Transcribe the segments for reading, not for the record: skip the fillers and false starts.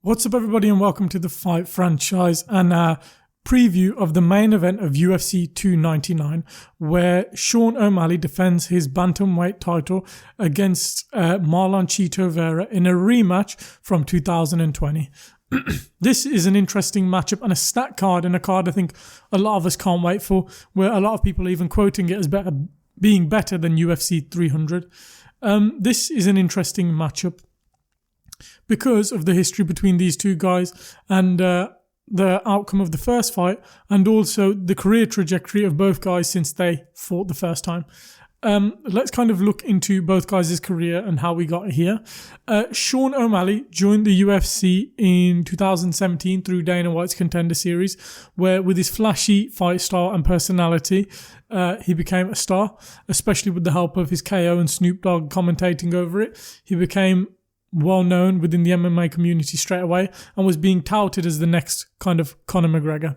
What's up, everybody, and welcome to the Fight Franchise and a preview of the main event of UFC 299, where Sean O'Malley defends his bantamweight title against Marlon Vera in a rematch from 2020. This is an interesting matchup and a stat card, and a card I think a lot of us can't wait for, where a lot of people are even quoting it as being better than UFC 300. This is an interesting matchup because of the history between these two guys and the outcome of the first fight, and also the career trajectory of both guys since they fought the first time. Let's kind of look into both guys' career and how we got here. Sean O'Malley joined the UFC in 2017 through Dana White's Contender Series, where with his flashy fight style and personality, he became a star, especially with the help of his KO and Snoop Dogg commentating over it. He became well known within the MMA community straight away and was being touted as the next kind of Conor McGregor.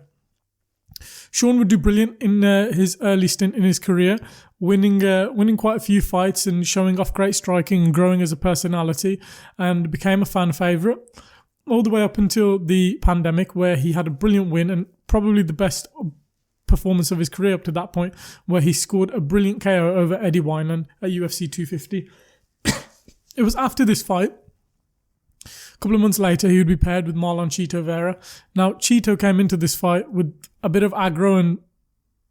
Sean would do brilliant in his early stint in his career, winning quite a few fights and showing off great striking and growing as a personality, and became a fan favourite all the way up until the pandemic, where he had a brilliant win and probably the best performance of his career up to that point, where he scored a brilliant KO over Eddie Wineland at UFC 250. It was after this fight, a couple of months later, he would be paired with Marlon Vera. Now, Cheeto came into this fight with a bit of aggro and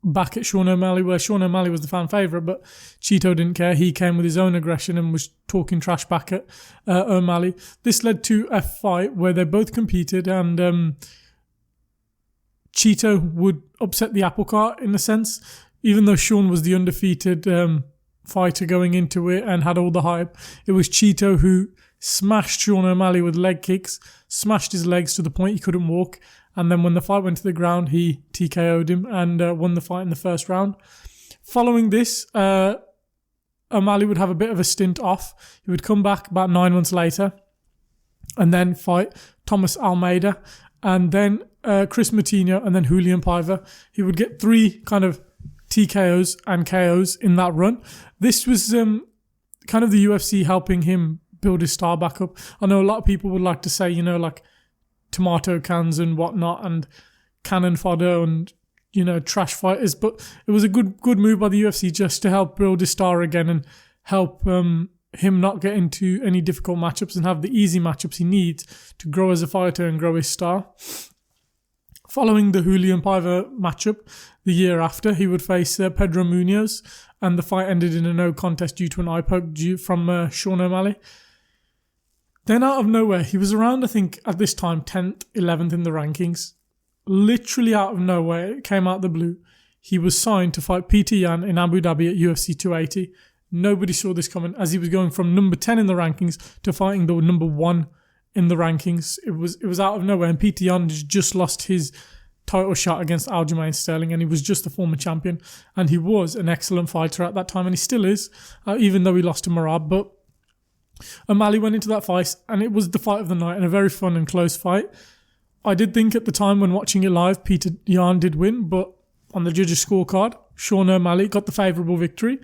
back at Sean O'Malley, where Sean O'Malley was the fan favourite, but Cheeto didn't care. He came with his own aggression and was talking trash back at O'Malley. This led to a fight where they both competed, and Cheeto would upset the apple cart in a sense, even though Sean was the undefeated fighter going into it and had all the hype. It was Cheeto who smashed Sean O'Malley with leg kicks, smashed his legs to the point he couldn't walk, and then when the fight went to the ground, he TKO'd him and won the fight in the first round. Following this, O'Malley would have a bit of a stint off. He would come back about 9 months later and then fight Thomas Almeida and then Chris Moutinho and then Julian Paiva. He would get 3 kind of TKOs and KOs in that run. This was kind of the UFC helping him build his star back up. I know a lot of people would like to say, like tomato cans and whatnot and cannon fodder and, trash fighters, but it was a good move by the UFC just to help build his star again and help him not get into any difficult matchups and have the easy matchups he needs to grow as a fighter and grow his star. Following the Julian Paiva matchup the year after, he would face Pedro Munoz, and the fight ended in a no contest due to an eye poke from Sean O'Malley. Then out of nowhere, he was around, I think, at this time, 10th, 11th in the rankings. Literally out of nowhere, it came out the blue. He was signed to fight Peter Yan in Abu Dhabi at UFC 280. Nobody saw this coming, as he was going from number 10 in the rankings to fighting the number 1 in the rankings. It was out of nowhere, and Peter Yan just lost his title shot against Aljamain Sterling, and he was just a former champion, and he was an excellent fighter at that time, and he still is, even though he lost to Marab. But O'Malley went into that fight, and it was the fight of the night and a very fun and close fight. I did think at the time when watching it live, Peter Yan did win, but on the judges' scorecard, Sean O'Malley got the favourable victory,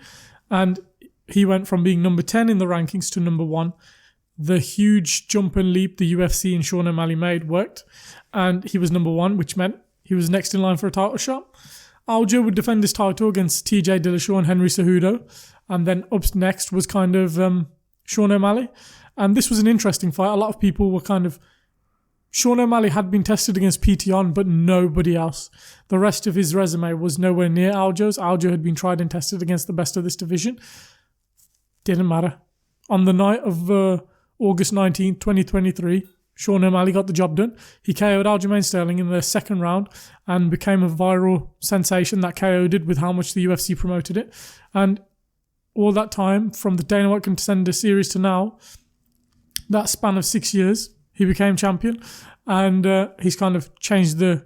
and he went from being number 10 in the rankings to number 1. The huge jump and leap the UFC and Sean O'Malley made worked, and he was number 1, which meant he was next in line for a title shot. Aljo would defend his title against TJ Dillashaw and Henry Cejudo, and then up next was kind of Sean O'Malley. And this was an interesting fight. A lot of people were kind of... Sean O'Malley had been tested against Peter Yan, but nobody else. The rest of his resume was nowhere near Aljo's. Aljo had been tried and tested against the best of this division. Didn't matter. On the night of August 19th, 2023, Sean O'Malley got the job done. He KO'd Aljamain Sterling in the second round and became a viral sensation. That KO did, with how much the UFC promoted it. And all that time, from the Dana White Contender Series to now, that span of 6 years, he became champion. And he's kind of changed the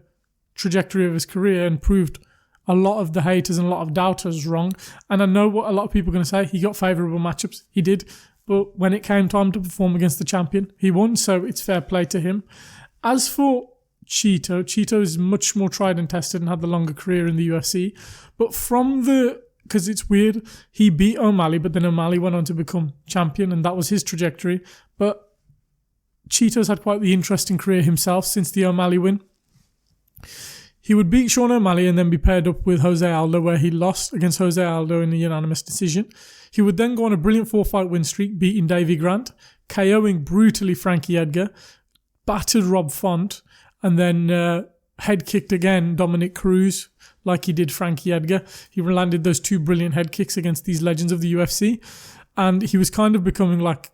trajectory of his career and proved a lot of the haters and a lot of doubters wrong. And I know what a lot of people are going to say. He got favourable matchups. He did. But when it came time to perform against the champion, he won. So it's fair play to him. As for Cheeto is much more tried and tested and had the longer career in the UFC. But because it's weird, he beat O'Malley, but then O'Malley went on to become champion, and that was his trajectory. But Cheeto's had quite the interesting career himself since the O'Malley win. He would beat Sean O'Malley and then be paired up with Jose Aldo, where he lost against Jose Aldo in a unanimous decision. He would then go on a brilliant 4-fight win streak, beating Davy Grant, KOing brutally Frankie Edgar, battered Rob Font, and then head kicked again Dominic Cruz, like he did Frankie Edgar. He landed those 2 brilliant head kicks against these legends of the UFC. And he was kind of becoming like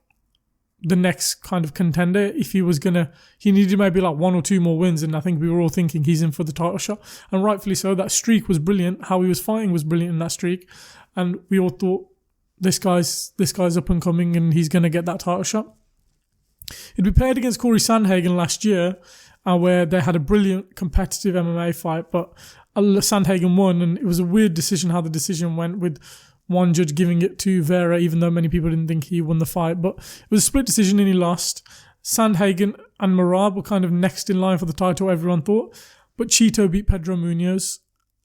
the next kind of contender. If he was he needed maybe like 1 or 2 more wins, and I think we were all thinking he's in for the title shot. And rightfully so. That streak was brilliant. How he was fighting was brilliant in that streak. And we all thought, this guy's up and coming and he's going to get that title shot. He'd be paired against Corey Sandhagen last year, where they had a brilliant competitive MMA fight, but Sandhagen won, and it was a weird decision how the decision went, with one judge giving it to Vera, even though many people didn't think he won the fight. But it was a split decision and he lost. Sandhagen and Merab were kind of next in line for the title, everyone thought. But Cheeto beat Pedro Munoz.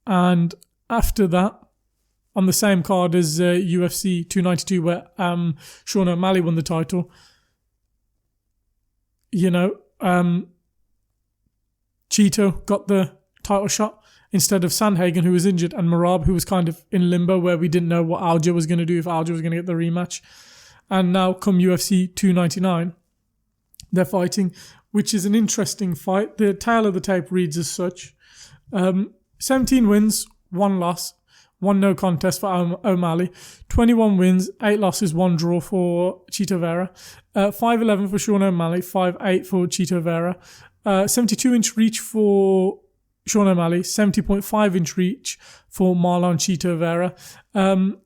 And after that, on the same card as UFC 292, where Sean O'Malley won the title, Cheeto got the title shot instead of Sandhagen, who was injured, and Merab, who was kind of in limbo, where we didn't know what Aljo was going to do, if Aljo was going to get the rematch. And now come UFC 299, they're fighting, which is an interesting fight. The tale of the tape reads as such. 17 wins, 1 loss, 1 no contest for O'Malley, 21 wins, 8 losses, 1 draw for Chito Vera, 5'11 for Sean O'Malley, 5'8 for Chito Vera, 72-inch reach for Sean O'Malley, 70.5-inch reach for Marlon Chito Vera.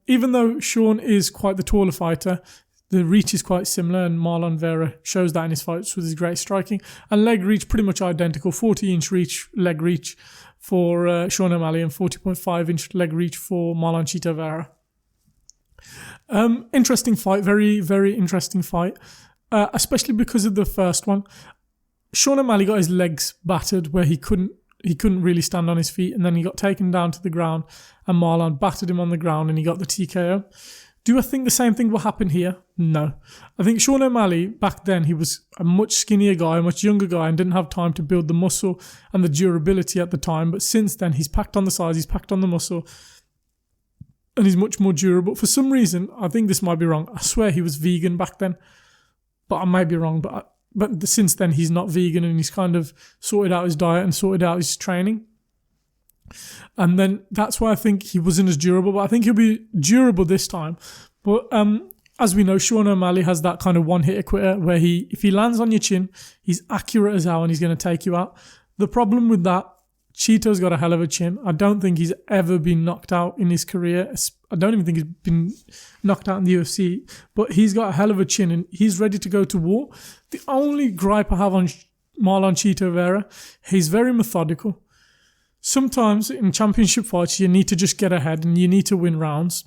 Even though Sean is quite the taller fighter, the reach is quite similar, and Marlon Vera shows that in his fights with his great striking. And leg reach pretty much identical, 40-inch reach, leg reach for Sean O'Malley, and 40.5-inch leg reach for Marlon Chito Vera. Interesting fight, very, very interesting fight, especially because of the first one. Sean O'Malley got his legs battered where he couldn't really stand on his feet, and then he got taken down to the ground and Marlon battered him on the ground and he got the TKO. Do I think the same thing will happen here? No. I think Sean O'Malley, back then, he was a much skinnier guy, a much younger guy, and didn't have time to build the muscle and the durability at the time. But since then, he's packed on the size, he's packed on the muscle, and he's much more durable. For some reason, I think this might be wrong. I swear he was vegan back then, but I might be wrong. But since then, he's not vegan, and he's kind of sorted out his diet and sorted out his training. And then that's why I think he wasn't as durable. But I think he'll be durable this time. But as we know, Sean O'Malley has that kind of one-hitter quitter where if he lands on your chin, he's accurate as hell and he's going to take you out. The problem with that, Cheeto's got a hell of a chin. I don't think he's ever been knocked out in his career. I don't even think he's been knocked out in the UFC. But he's got a hell of a chin and he's ready to go to war. The only gripe I have on Marlon Chito Vera, he's very methodical. Sometimes in championship fights, you need to just get ahead and you need to win rounds.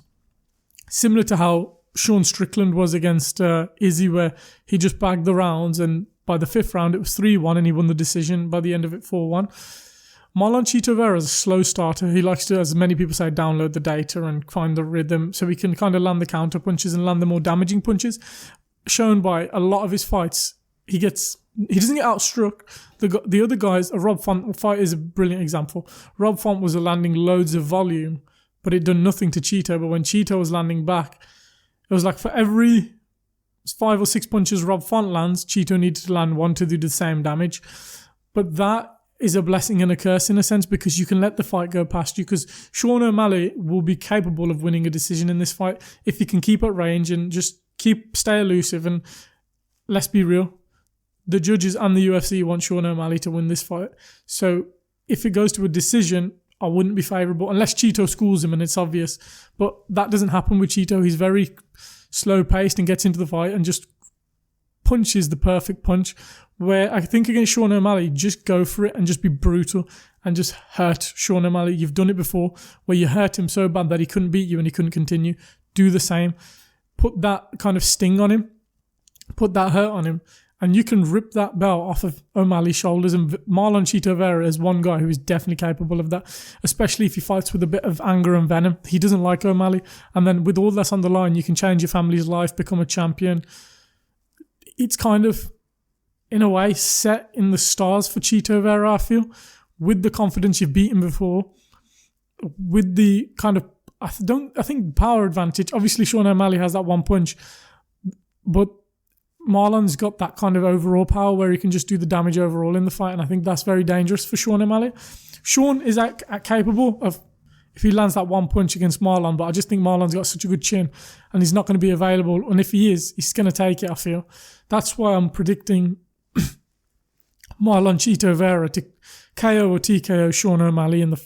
Similar to how Sean Strickland was against Izzy, where he just bagged the rounds, and by the 5th round it was 3-1 and he won the decision, by the end of it 4-1. Marlon Chito Vera is a slow starter. He likes to, as many people say, download the data and find the rhythm so he can kind of land the counter punches and land the more damaging punches. Shown by a lot of his fights, he doesn't get outstruck. The other guys, Rob Font fight is a brilliant example. Rob Font was landing loads of volume, but it done nothing to Chito. But when Chito was landing back, it was like for every 5 or 6 punches Rob Font lands, Chito needed to land 1 to do the same damage. But that is a blessing and a curse in a sense, because you can let the fight go past you, because Sean O'Malley will be capable of winning a decision in this fight if he can keep at range and just stay elusive. And let's be real, the judges and the UFC want Sean O'Malley to win this fight. So if it goes to a decision, I wouldn't be favourable, unless Chito schools him and it's obvious. But that doesn't happen with Chito. He's very slow-paced and gets into the fight and just punches the perfect punch. Where I think against Sean O'Malley, just go for it and just be brutal and just hurt Sean O'Malley. You've done it before, where you hurt him so bad that he couldn't beat you and he couldn't continue. Do the same. Put that kind of sting on him. Put that hurt on him. And you can rip that belt off of O'Malley's shoulders. And Marlon Chito Vera is one guy who is definitely capable of that, especially if he fights with a bit of anger and venom. He doesn't like O'Malley. And then with all that's on the line, you can change your family's life, become a champion. It's kind of in a way, set in the stars for Chito Vera, I feel, with the confidence you've beaten before, with the kind of, I think power advantage. Obviously, Sean O'Malley has that one punch, but Marlon's got that kind of overall power where he can just do the damage overall in the fight, and I think that's very dangerous for Sean O'Malley. Sean is capable of, if he lands that one punch against Marlon, but I just think Marlon's got such a good chin and he's not going to be available. And if he is, he's going to take it, I feel. That's why I'm predicting Marlon Chito Vera to KO or TKO Sean O'Malley in the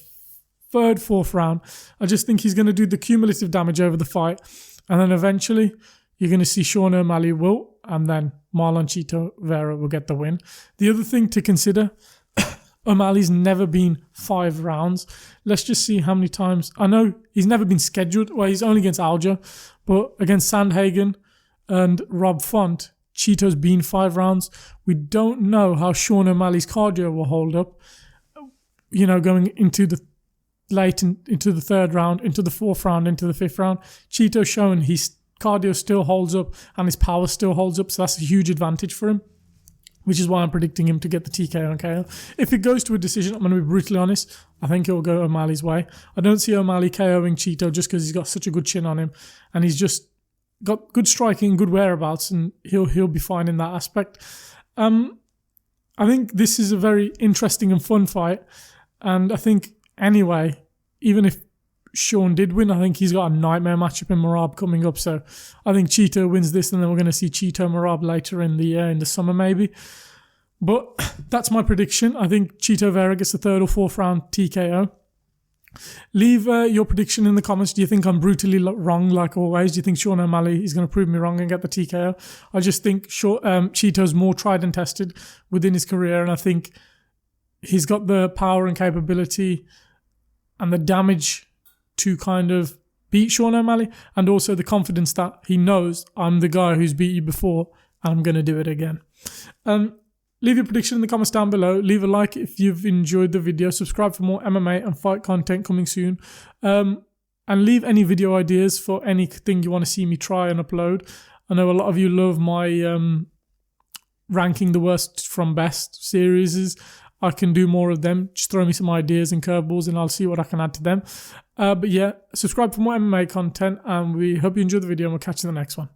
third, fourth round. I just think he's going to do the cumulative damage over the fight. And then eventually you're going to see Sean O'Malley wilt, and then Marlon Chito Vera will get the win. The other thing to consider, O'Malley's never been 5 rounds. Let's just see how many times. I know he's never been scheduled. Well, he's only against Alger, but against Sandhagen and Rob Font, Chito's been 5 rounds. We don't know how Sean O'Malley's cardio will hold up, going into the into the third round, into the fourth round, into the fifth round. Chito's shown his cardio still holds up and his power still holds up, so that's a huge advantage for him, which is why I'm predicting him to get the TKO and KO. If it goes to a decision, I'm going to be brutally honest, I think it will go O'Malley's way. I don't see O'Malley KOing Chito just because he's got such a good chin on him, and he's just got good striking, good whereabouts, and he'll be fine in that aspect. I think this is a very interesting and fun fight, and I think anyway, even if Sean did win, I think he's got a nightmare matchup in Merab coming up. So I think Chito wins this, and then we're going to see Chito Merab later in the summer maybe. But that's my prediction. I think Chito Vera gets the third or fourth round TKO. Leave your prediction in the comments. Do you think I'm brutally wrong like always? Do you think Sean O'Malley is going to prove me wrong and get the TKO? I just think Chito's more tried and tested within his career, and I think he's got the power and capability and the damage to kind of beat Sean O'Malley, and also the confidence that he knows I'm the guy who's beat you before and I'm going to do it again. Leave your prediction in the comments down below. Leave a like if you've enjoyed the video. Subscribe for more MMA and fight content coming soon. And leave any video ideas for anything you want to see me try and upload. I know a lot of you love my ranking the worst from best series. I can do more of them. Just throw me some ideas and curveballs and I'll see what I can add to them. But yeah, subscribe for more MMA content, and we hope you enjoyed the video, and we'll catch you in the next one.